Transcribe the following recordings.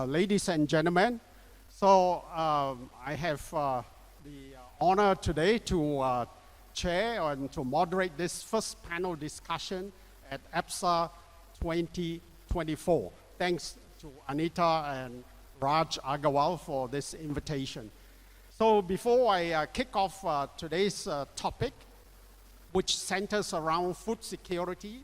Ladies and gentlemen. So I have the honor today to chair and to moderate this first panel discussion at ABSA 2024. Thanks to Anita and Raj Agarwal for this invitation. So before I kick off today's topic, which centers around food security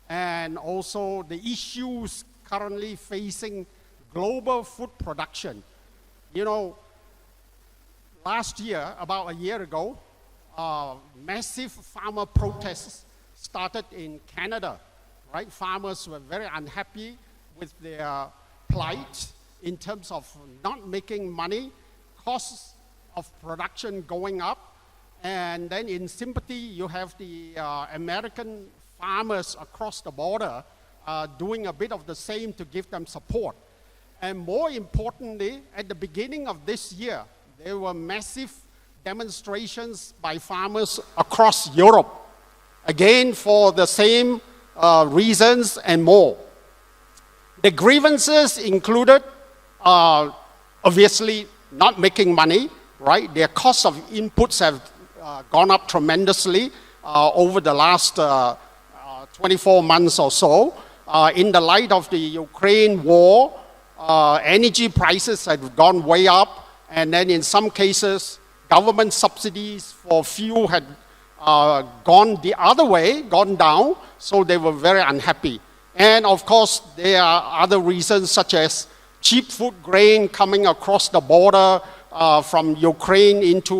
and also the issues currently facing global food production. You know, last year, about a year ago, massive farmer protests started in Canada, right? Farmers were very unhappy with their plight in terms of not making money, costs of production going up, and then in sympathy, you have the American farmers across the border doing a bit of the same to give them support. And more importantly, at the beginning of this year, there were massive demonstrations by farmers across Europe, again for the same reasons and more. The grievances included, obviously, not making money, right? Their cost of inputs have gone up tremendously over the last 24 months or so. In the light of the Ukraine war, energy prices had gone way up, and then in some cases, government subsidies for fuel had gone the other way, gone down, so they were very unhappy. And of course, there are other reasons such as cheap food grain coming across the border from Ukraine into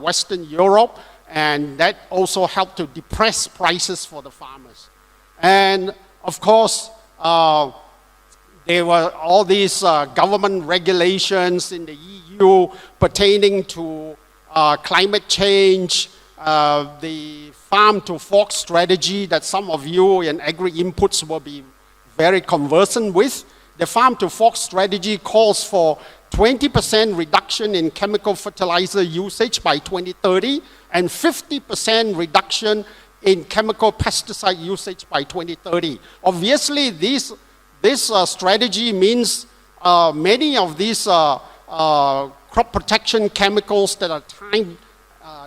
Western Europe, and that also helped to depress prices for the farmers. And of course, there were all these government regulations in the EU pertaining to climate change, the farm-to-fork strategy that some of you in Agri Inputs will be very conversant with. The farm-to-fork strategy calls for 20% reduction in chemical fertilizer usage by 2030 and 50% reduction in chemical pesticide usage by 2030. Obviously, this strategy means many of these crop protection chemicals that are time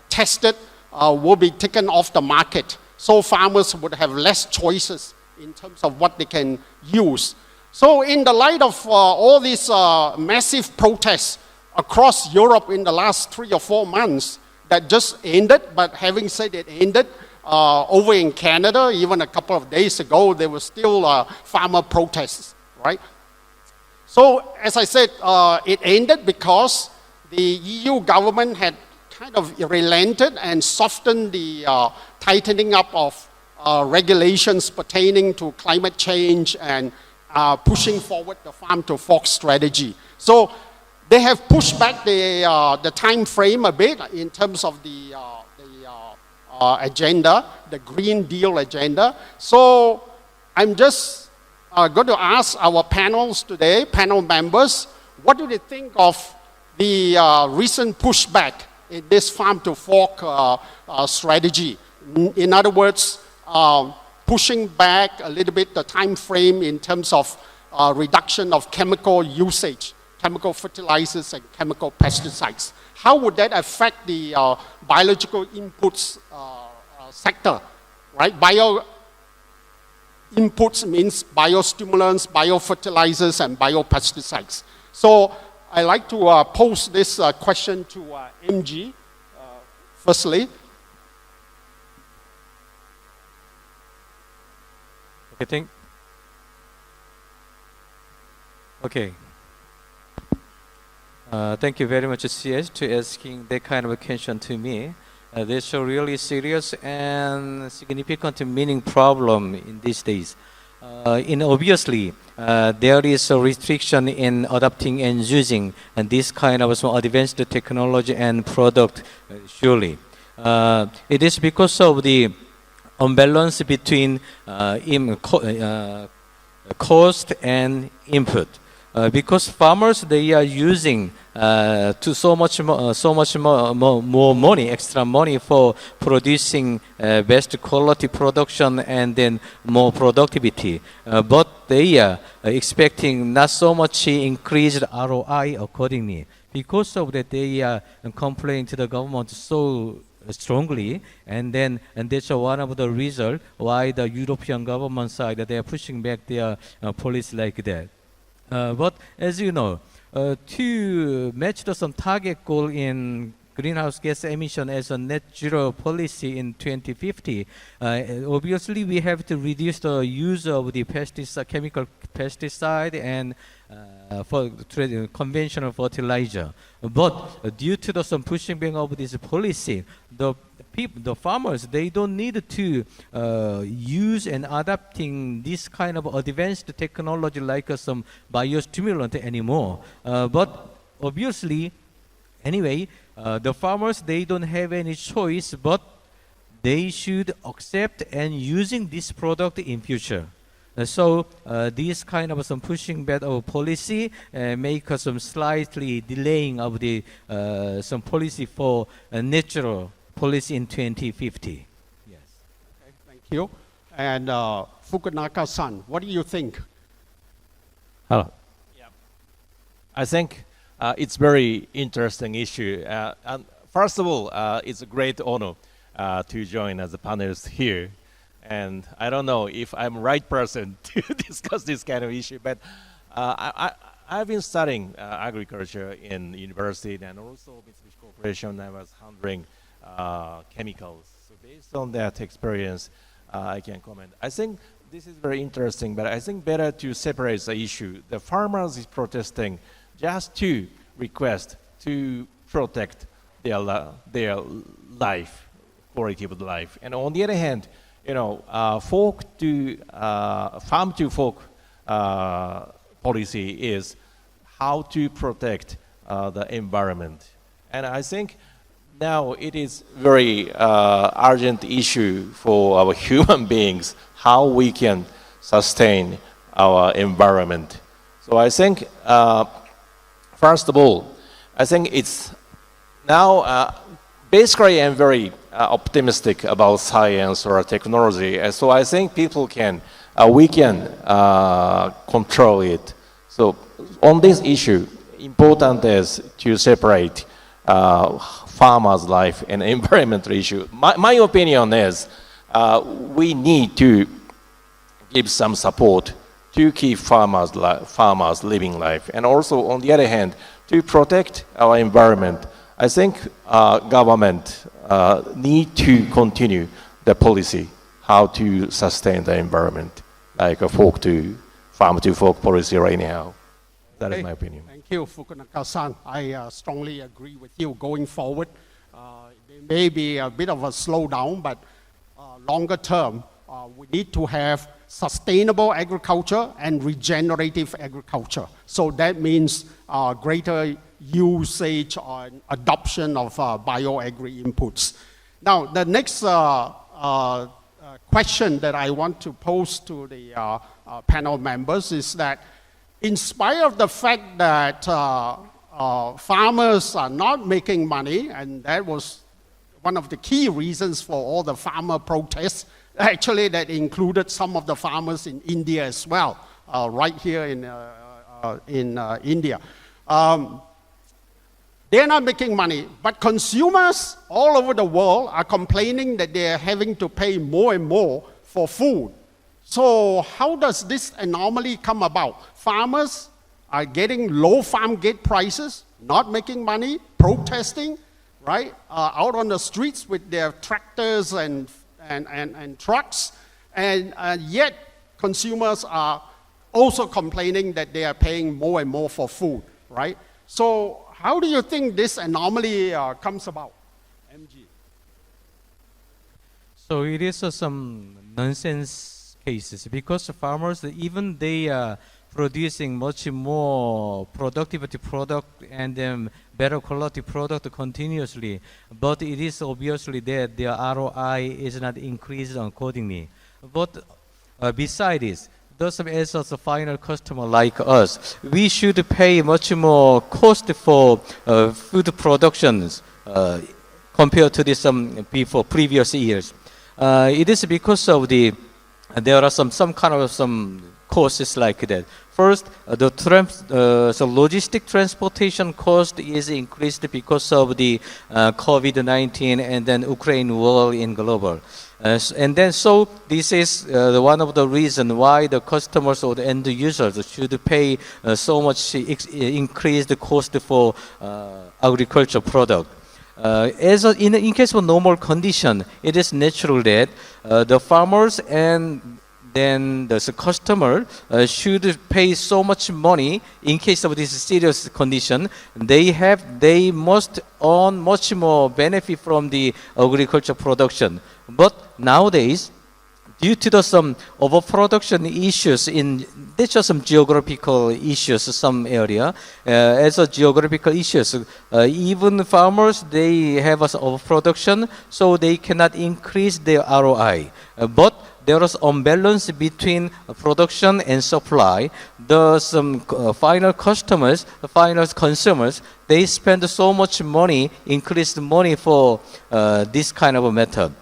tested will be taken off the market. So farmers would have less choices in terms of what they can use. So in the light of all these massive protests across Europe in the last 3 or 4 months that just ended, but having said it ended, over in Canada, even a couple of days ago, there were still farmer protests, right? So, as I said, it ended because the EU government had kind of relented and softened the tightening up of regulations pertaining to climate change and pushing forward the farm-to-fork strategy. So, they have pushed back the time frame a bit in terms of the agenda, the Green Deal agenda. So I'm just going to ask our panels today, panel members, what do they think of the recent pushback in this farm-to-fork strategy? In other words, pushing back a little bit the time frame in terms of reduction of chemical usage, chemical fertilizers and chemical pesticides. How would that affect the biological inputs sector, right? Bio inputs means biostimulants, biofertilizers, and biopesticides. So I like to pose this question to MG, firstly. Thank you very much, CS, to asking that kind of a question to me. There's a really serious and significant meaning problem in these days. Obviously, there is a restriction in adopting and using and this kind of advanced technology and product, surely. It is because of the imbalance between cost and input. because farmers they are using so much more money, extra money for producing best quality production and then more productivity. But they are expecting not so much increased ROI accordingly. Because of that, they are complaining to the government so strongly, and that's one of the reasons why the European government side they are pushing back their policy like that. But as you know, to match some target goal in greenhouse gas emission as a net zero policy in 2050, obviously we have to reduce the use of the chemical pesticide and for conventional fertilizer. But due to some pushing back of this policy, the farmers, they don't need to use and adapting this kind of advanced technology like some biostimulant anymore. But obviously, anyway, the farmers, they don't have any choice, but they should accept and using this product in future. So this kind of some pushing back of policy make some slightly delaying of the some policy for natural policy in 2050. Yes. Okay, thank you. And Fukunaga-san, what do you think? Hello. Yeah. I think it's very interesting issue. And first of all, it's a great honor to join as a panelist here. And I don't know if I'm right person to discuss this kind of issue, but I've been studying agriculture in university and also Mitsubishi Corporation. I was handling chemicals. So based on that experience, I can comment. I think this is very interesting, but I think better to separate the issue. The farmers is protesting just to request to protect their life, quality of life. And on the other hand, you know, farm to fork policy is how to protect the environment. And I think now it is very urgent issue for our human beings, how we can sustain our environment. So I think, first of all, I think it's now, basically I'm very optimistic about science or technology. So I think people can, we can control it. So on this issue, important is to separate farmers' life and environmental issue. My opinion is we need to give some support to keep farmers living life. And also on the other hand, to protect our environment. I think government need to continue the policy how to sustain the environment, like a farm to fork policy right now. That is my opinion. Thank you, Fukunaga-san. I strongly agree with you. Going forward, there may be a bit of a slowdown, but longer term, we need to have sustainable agriculture and regenerative agriculture. So that means greater usage and adoption of bio-agri inputs. Now, the next question that I want to pose to the panel members is that in spite of the fact that farmers are not making money, and that was one of the key reasons for all the farmer protests, actually that included some of the farmers in India as well, right here in India. They're not making money, but consumers all over the world are complaining that they're having to pay more and more for food. So how does this anomaly come about? Farmers are getting low farm gate prices, not making money, protesting, right? Out on the streets with their tractors and trucks, and yet consumers are also complaining that they are paying more and more for food, right? So how do you think this anomaly comes about, MG? So it is some nonsense cases because farmers, even they are producing much more productivity product and better quality product continuously, but it is obviously that their ROI is not increased accordingly. But besides this, thus as a final customer like us, we should pay much more cost for food productions compared to this before previous years. It is because of there are some kind of some costs like that. First, the logistic transportation cost is increased because of the COVID-19 and then Ukraine war in global. And then so this is one of the reasons why the customers or the end users should pay so much increased cost for agriculture product. In case of normal condition, it is natural that the farmers and then the customer should pay so much money in case of this serious condition. They must earn much more benefit from the agriculture production. But nowadays, due to some overproduction issues there's just some geographical issues some area. As a geographical issues, even farmers, they have overproduction, so they cannot increase their ROI. But there is imbalance between production and supply. The final customers, the final consumers, they spend so much money, increased money for this kind of a method.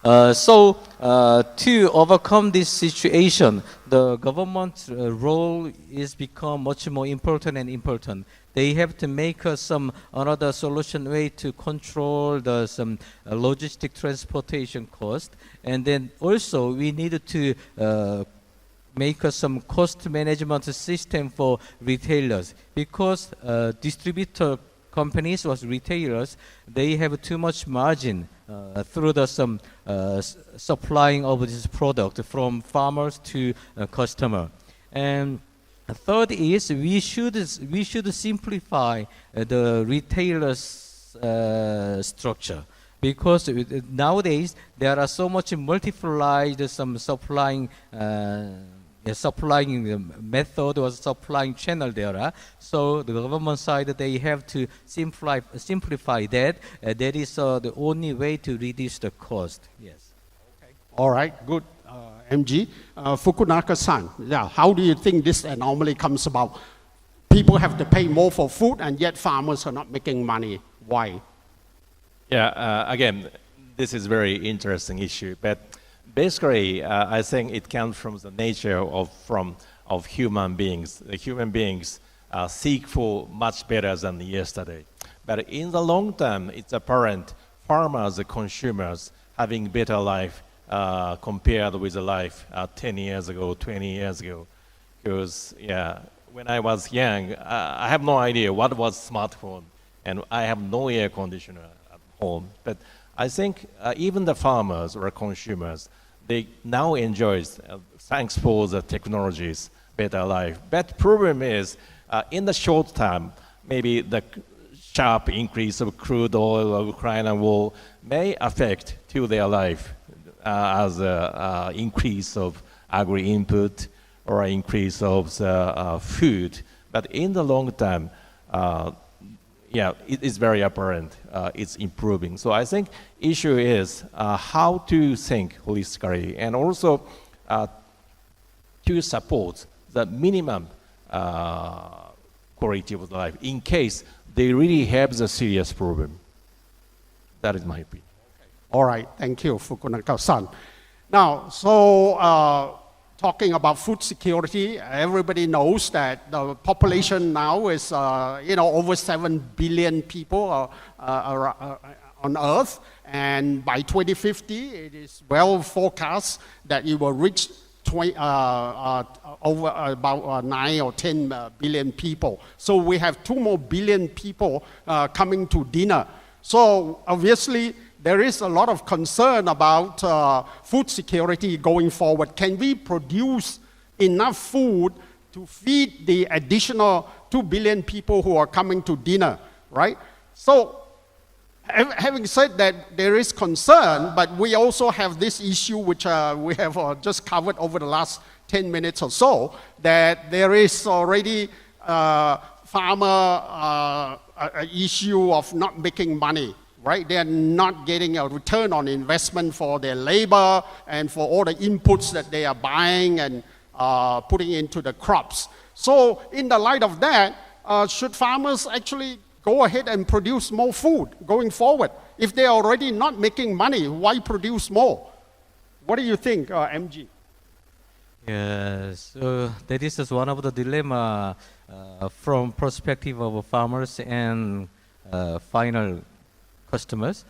To overcome this situation, the government's role is become much more important. They have to make another solution way to control some logistic transportation cost, and then also we need to make some cost management system for retailers, because distributor companies or retailers, they have too much margin through some supplying of this product from farmers to customer. And third is we should simplify the retailers' structure, because nowadays there are so much multiplied some supplying method or supplying channel there. So the government side, they have to simplify that. That is the only way to reduce the cost. Yes. Okay. All right. Good. MG. Fukunaga-san. Yeah. How do you think this anomaly comes about? People have to pay more for food, and yet farmers are not making money. Why? Yeah. Again, this is very interesting issue, but basically, I think it comes from the nature of human beings. The human beings seek for much better than yesterday. But in the long term, it's apparent farmers, the consumers, having better life compared with the life 10 years ago, 20 years ago. Because, yeah, when I was young, I have no idea what was smartphone, and I have no air conditioner at home. But I think even the farmers or consumers, they now enjoy, thanks for the technologies, better life. But problem is, in the short term, maybe the sharp increase of crude oil of Ukraine war may affect to their life as an increase of Agri Input or increase of the food. But in the long term, yeah, it is very apparent it's improving. So I think issue is how to think holistically, and also to support the minimum quality of life in case they really have the serious problem. That is my opinion. All right, thank you, Fukunaga-san. Now, so talking about food security, everybody knows that the population now is, over 7 billion people on Earth, and by 2050, it is well forecast that it will reach over about 9 or 10 billion people. So we have 2 more billion people coming to dinner. So obviously, there is a lot of concern about food security going forward. Can we produce enough food to feed the additional 2 billion people who are coming to dinner, right? So having said that, there is concern, but we also have this issue which we have just covered over the last 10 minutes or so, that there is already farmer issue of not making money. Right? They are not getting a return on investment for their labor and for all the inputs that they are buying. And putting into the crops. So in the light of that, should farmers actually go ahead and produce more food going forward? If they're already not making money, why produce more? What do you think, MG? Yes, so that is just one of the dilemma from perspective of farmers and final customers.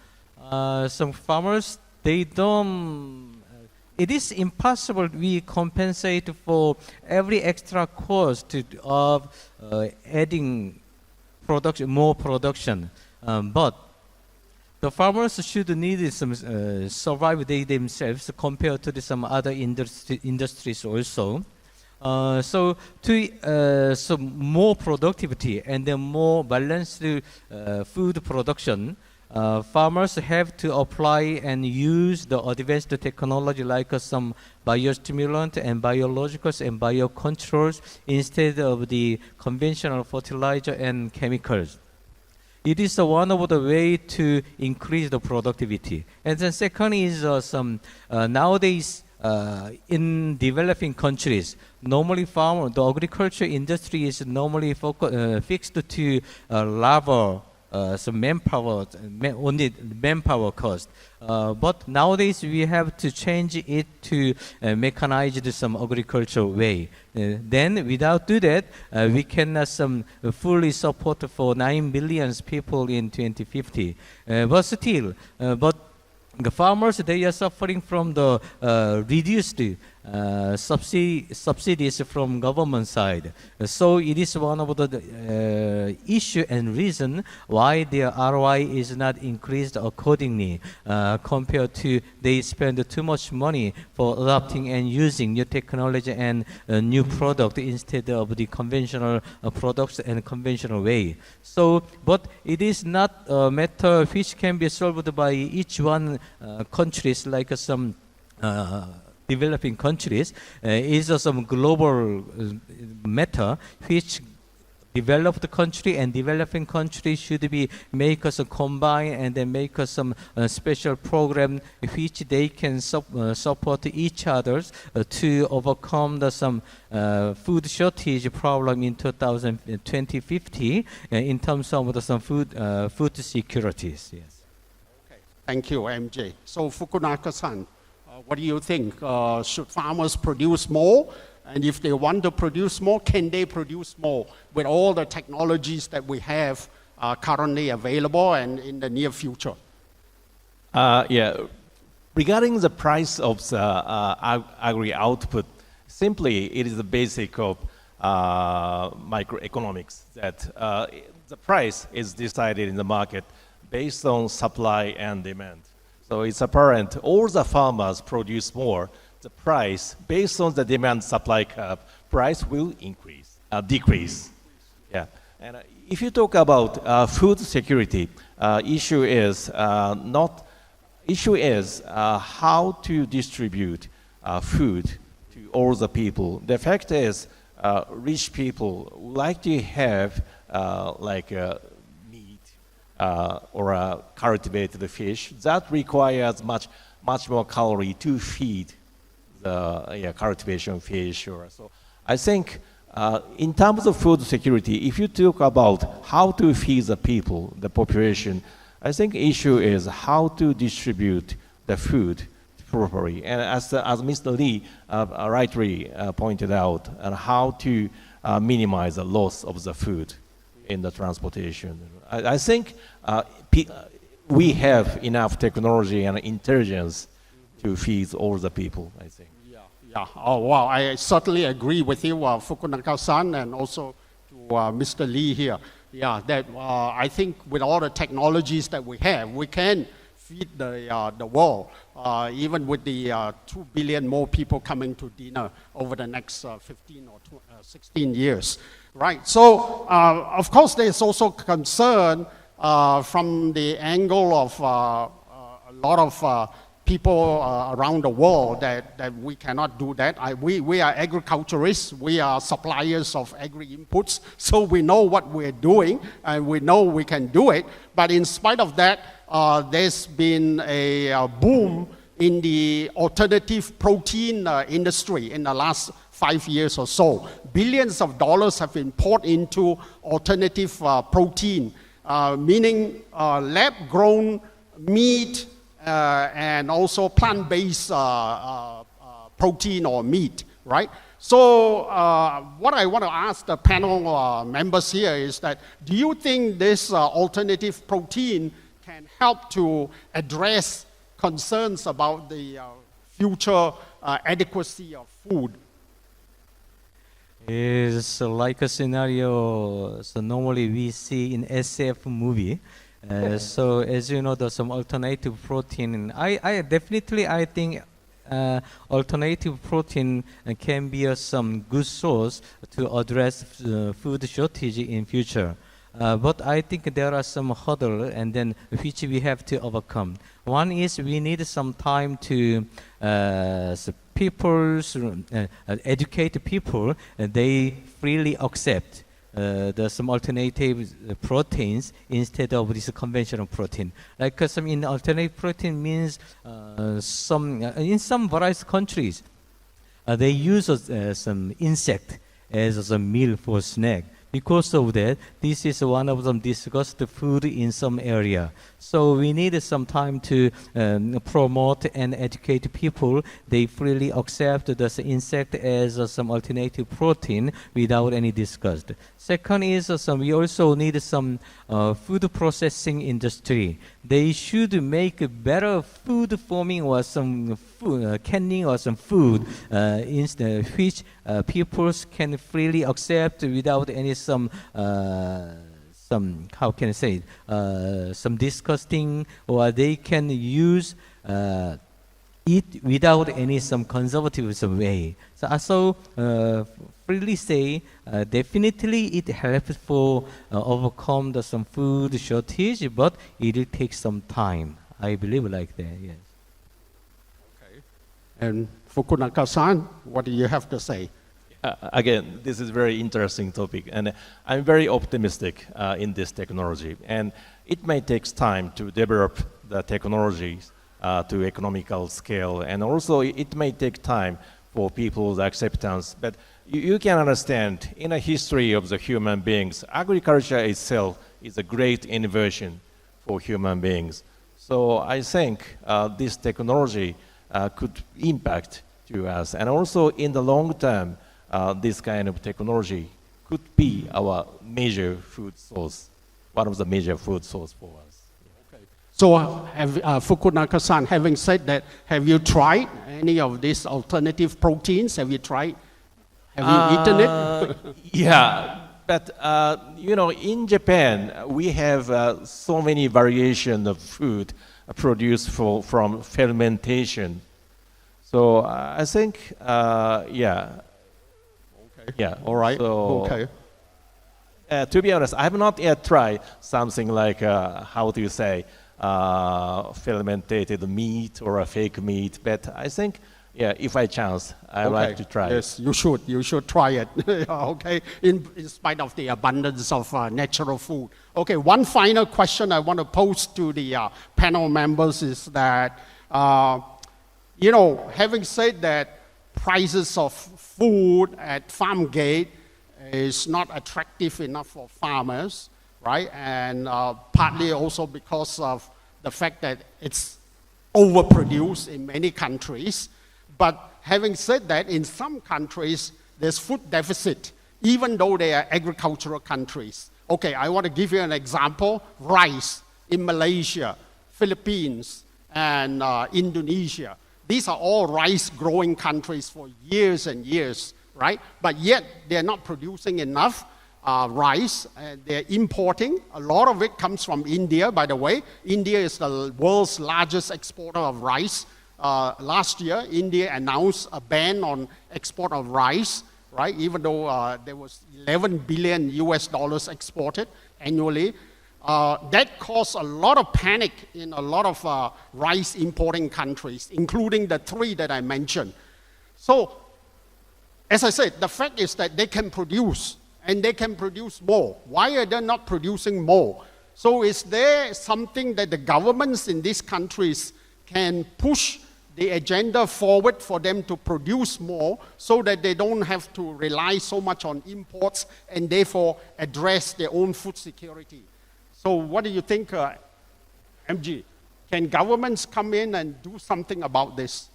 Some farmers, they don't. It is impossible we compensate for every extra cost of adding production, more production. But the farmers should need some survive they themselves compared to some other industries also. So more productivity and then more balanced food production, farmers have to apply and use the advanced technology like some biostimulant and biologicals and biocontrols instead of the conventional fertilizer and chemicals. It is one of the way to increase the productivity. And then second is nowadays in developing countries, normally the agriculture industry is normally fixed to labor, some manpower, only manpower cost. But nowadays we have to change it to mechanized some agricultural way. Then without do that, we cannot fully support for 9 billion people in 2050. But still, the farmers, they are suffering from the reduced subsidies from government side. So it is one of the issue and reason why their ROI is not increased accordingly compared to they spend too much money for adopting and using new technology and new product instead of the conventional products and conventional way. So, but it is not a matter which can be solved by each one countries like some developing countries. Is some global matter which developed country and developing country should be make us combine and then make us some special program which they can support each others to overcome some food shortage problem in 2050 in terms of some food securities. Yes. Okay. Thank you, MJ. So Fukunaga-san, what do you think? Should farmers produce more? And if they want to produce more, can they produce more with all the technologies that we have currently available and in the near future? Yeah. Regarding the price of the agri output, simply it is the basic of microeconomics that the price is decided in the market based on supply and demand. So it's apparent all the farmers produce more. The price based on the demand supply curve, price will decrease. Yeah. And if you talk about food security, issue is how to distribute food to all the people. The fact is, rich people like to have meat or cultivated fish that requires much more calorie to feed the cultivation fish. So I think in terms of food security, if you talk about how to feed the people, the population, I think issue is how to distribute the food properly. And as Mr. Lee rightly pointed out, and how to minimize the loss of the food in the transportation. I think we have enough technology and intelligence to feed all the people, I think. Yeah. Oh, wow. I certainly agree with you, Fukunaga-san, and also to Mr. Lee here. Yeah, that I think with all the technologies that we have, we can feed the world, even with the 2 billion more people coming to dinner over the next 15 or 16 years. Right. So, of course, there's also concern from the angle of a lot of people around the world that we cannot do that. We are agriculturists, we are suppliers of agri inputs, so we know what we're doing and we know we can do it. But in spite of that, there's been a boom in the alternative protein industry in the last 5 years or so. Billions of dollars have been poured into alternative protein, meaning lab-grown meat and also plant-based protein or meat, right? So what I want to ask the panel members here is that, do you think this alternative protein can help to address concerns about the future adequacy of food? Is like a scenario so normally we see in SF movie. So as you know, there's some alternative protein. I definitely think alternative protein can be some good source to address food shortage in future. But I think there are some hurdles and then which we have to overcome. One is we need some time to educate people. They freely accept there's some alternative proteins instead of this conventional protein. Like some in alternative protein means in some various countries they use some insect as a meal for snack. Because of that, this is one of them discussed food in some area. So we need some time to promote and educate people. They freely accept this insect as some alternative protein without any disgust. Second is we also need some food processing industry. They should make better food forming or some food, canning or some food which people can freely accept without any some how can I say it, some disgusting, or they can use it without any some conservative way. So also freely say definitely it helps for overcome some food shortage, but it will take some time. I believe like that. Yes. Okay. And Fukunaga-san, what do you have to say? Again, this is a very interesting topic, and I'm very optimistic in this technology. And it may take time to develop the technologies to economical scale, and also it may take time for people's acceptance. But you can understand, in a history of the human beings, agriculture itself is a great innovation for human beings. So I think this technology could impact to us, and also in the long term, this kind of technology could be our major food source, one of the major food source for us. Okay. So Fukunaga-san, having said that, have you tried any of these alternative proteins? Have you tried? Have you eaten it? Yeah, but you know, in Japan, we have so many variations of food produced from fermentation. So I think, yeah. Yeah. All right. So, okay. To be honest, I have not yet tried something like how do you say fermented meat or a fake meat. But I think, yeah, if I chance, I would like to try. Yes, you should. You should try it. Okay. In spite of the abundance of natural food. Okay. One final question I want to pose to the panel members is that, you know, having said that, prices of food at farm gate is not attractive enough for farmers, right? And partly also because of the fact that it's overproduced in many countries. But having said that, in some countries, there's food deficit, even though they are agricultural countries. Okay, I want to give you an example. Rice in Malaysia, Philippines, and Indonesia. These are all rice-growing countries for years and years, right? But yet, they're not producing enough rice. They're importing. A lot of it comes from India, by the way. India is the world's largest exporter of rice. Last year, India announced a ban on export of rice, right? Even though there was $11 billion exported annually. That caused a lot of panic in a lot of rice importing countries, including the 3 that I mentioned. So, as I said, the fact is that they can produce, and they can produce more. Why are they not producing more? So is there something that the governments in these countries can push the agenda forward for them to produce more so that they don't have to rely so much on imports and therefore address their own food security. So what do you think, MG? Can governments come in and do something about this?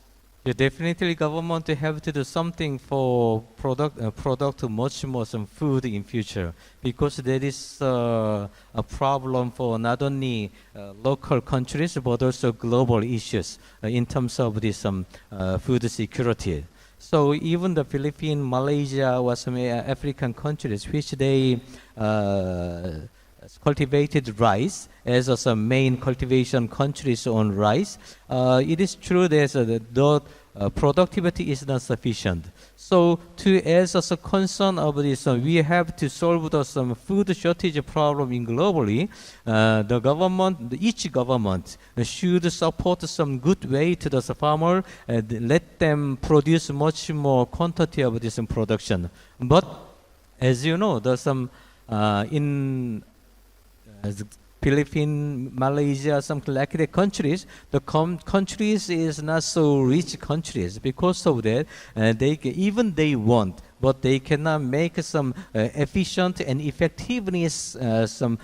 Yeah, definitely government have to do something for product much more some food in future, because there is a problem for not only local countries but also global issues in terms of this food security. So even the Philippines, Malaysia, or some African countries which they cultivated rice as a main cultivation countries on rice, it is true that the productivity is not sufficient. So as a concern of this, we have to solve some food shortage problem in globally. The government, each government should support some good way to the farmer and let them produce much more quantity of this production. But as you know, there's some in Philippines, Malaysia, something like the countries, the countries is not so rich countries. Because of that, they want, but they cannot make some efficient and effectiveness some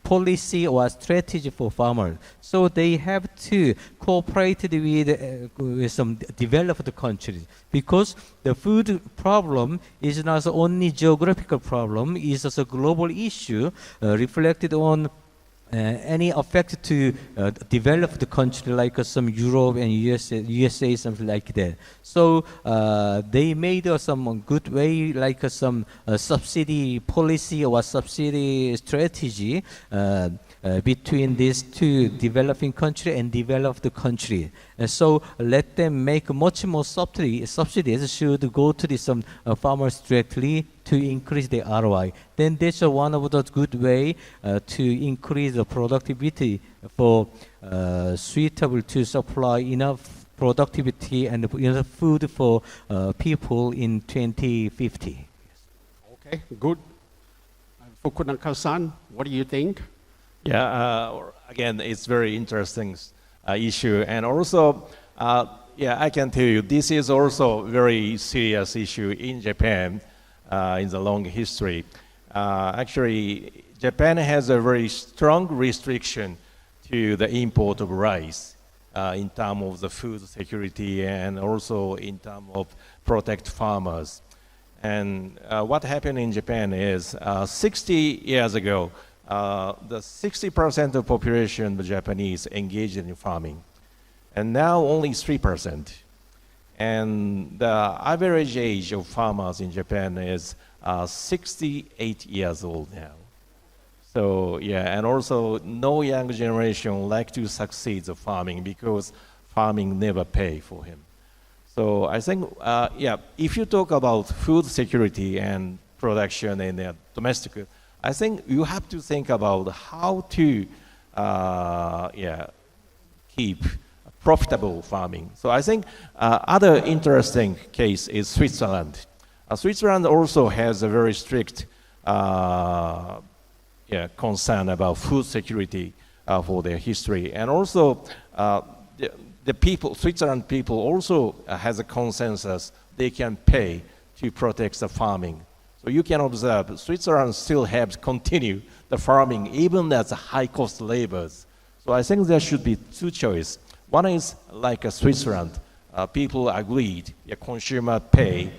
policy or strategy for farmers. So they have to cooperate with some developed countries, because the food problem is not only geographical problem, it is a global issue reflected on any effect to developed country like some Europe and USA, something like that. So they made some good way, like some subsidy policy or subsidy strategy between these two developing country and developed country. So let them make much more subsidies should go to the farmers directly to increase the ROI. Then that's one of the good way to increase the productivity for suitable to supply enough productivity and enough food for people in 2050. Okay, good. Fukunaga-san, what do you think? Yeah, again, it's very interesting issue. And also, I can tell you, this is also a very serious issue in Japan in the long history. Actually, Japan has a very strong restriction to the import of rice in terms of the food security and also in terms of protect farmers. And what happened in Japan is 60 years ago, the 60% of population of Japanese engaged in farming, and now only 3%. And the average age of farmers in Japan is 68 years old now. So and also no young generation like to succeed the farming because farming never pay for him. So I think, if you talk about food security and production and domestic, I think you have to think about how to keep profitable farming. So I think other interesting case is Switzerland. Switzerland also has a very strict concern about food security for their history. And also the people, Switzerland people also has a consensus they can pay to protect the farming. So you can observe Switzerland still has continued the farming even as high cost labors. So I think there should be two choices. One is like Switzerland, people agreed, consumer pay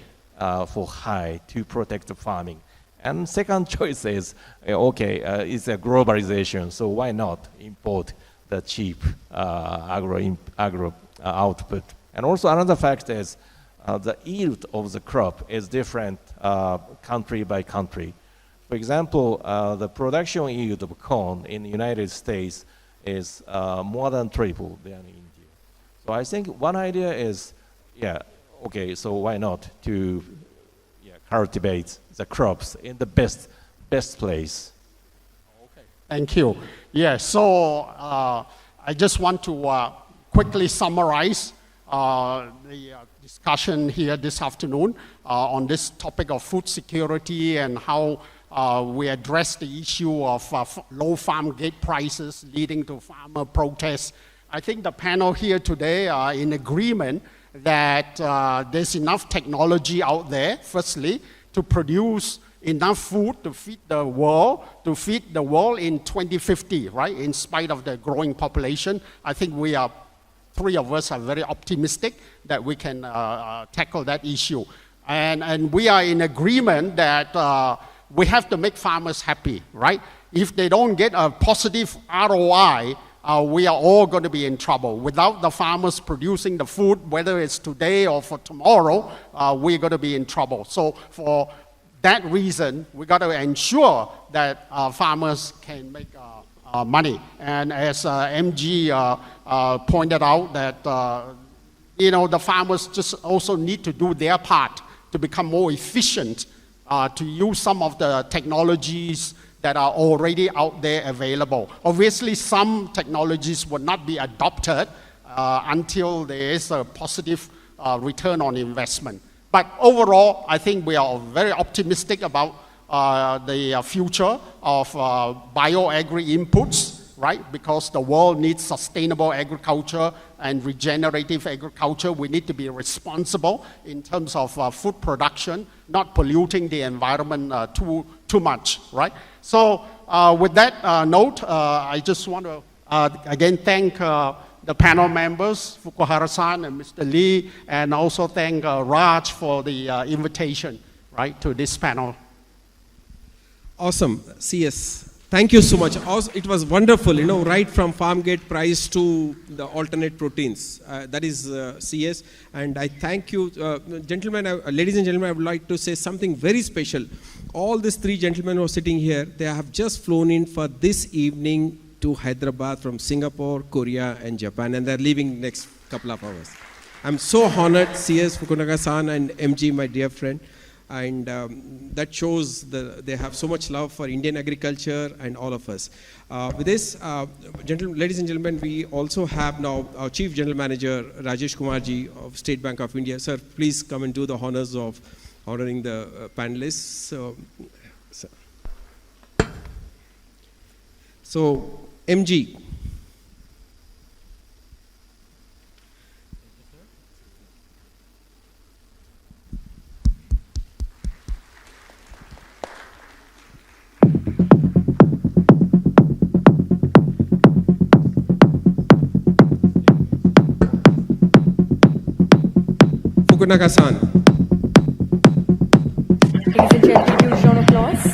for high to protect the farming. And second choice is, it's a globalization, so why not import the cheap agro output? And also another fact is the yield of the crop is different country by country. For example, the production yield of corn in the United States is more than triple than in India. So I think one idea is, so why not to cultivate the crops in the best place. Okay, thank you. So I just want to quickly summarize the discussion here this afternoon on this topic of food security and how we address the issue of low farm gate prices leading to farmer protests I think the panel here today are in agreement that there's enough technology out there, firstly, to produce enough food to feed the world in 2050, right? In spite of the growing population, I think three of us are very optimistic that we can tackle that issue. And we are in agreement that we have to make farmers happy, right? If they don't get a positive ROI, we are all going to be in trouble. Without the farmers producing the food, whether it's today or for tomorrow, we're going to be in trouble. So for that reason, we got to ensure that farmers can make money. And as MG pointed out, that the farmers just also need to do their part to become more efficient, to use some of the technologies that are already out there available. Obviously, some technologies will not be adopted until there is a positive return on investment. But overall, I think we are very optimistic about the future of bio-agri inputs, right? Because the world needs sustainable agriculture and regenerative agriculture. We need to be responsible in terms of food production, not polluting the environment too much, right? So with that note, I just want to again thank the panel members, Fukuhara-san and Mr. Lee, and also thank Raj for the invitation, right, to this panel. Awesome, CS. Thank you so much. It was wonderful, right from farm gate price to the alternate proteins. That is CS. And I thank you, gentlemen, ladies and gentlemen, I would like to say something very special. All these three gentlemen who are sitting here, they have just flown in for this evening to Hyderabad from Singapore, Korea, and Japan, and they're leaving next couple of hours. I'm so honored, CS, Fukunaga-san, and MG, my dear friend. And that shows they have so much love for Indian agriculture and all of us. With this, ladies and gentlemen, we also have now our Chief General Manager, Rajesh Kumarji of State Bank of India. Sir, please come and do the honors of honoring the panelists. So MG. Fukunaga-san. Ladies and gentlemen, huge round of applause.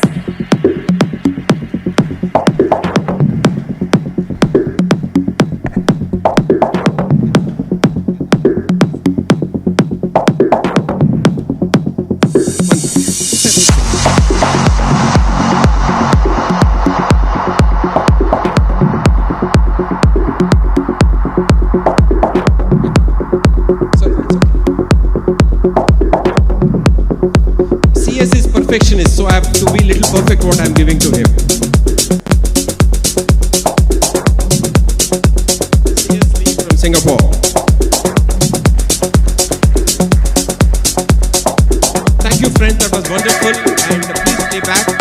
Perfectionist, so I have to be little perfect what I'm giving to him. Seriously, from Singapore. Thank you, friends. That was wonderful. And please stay back.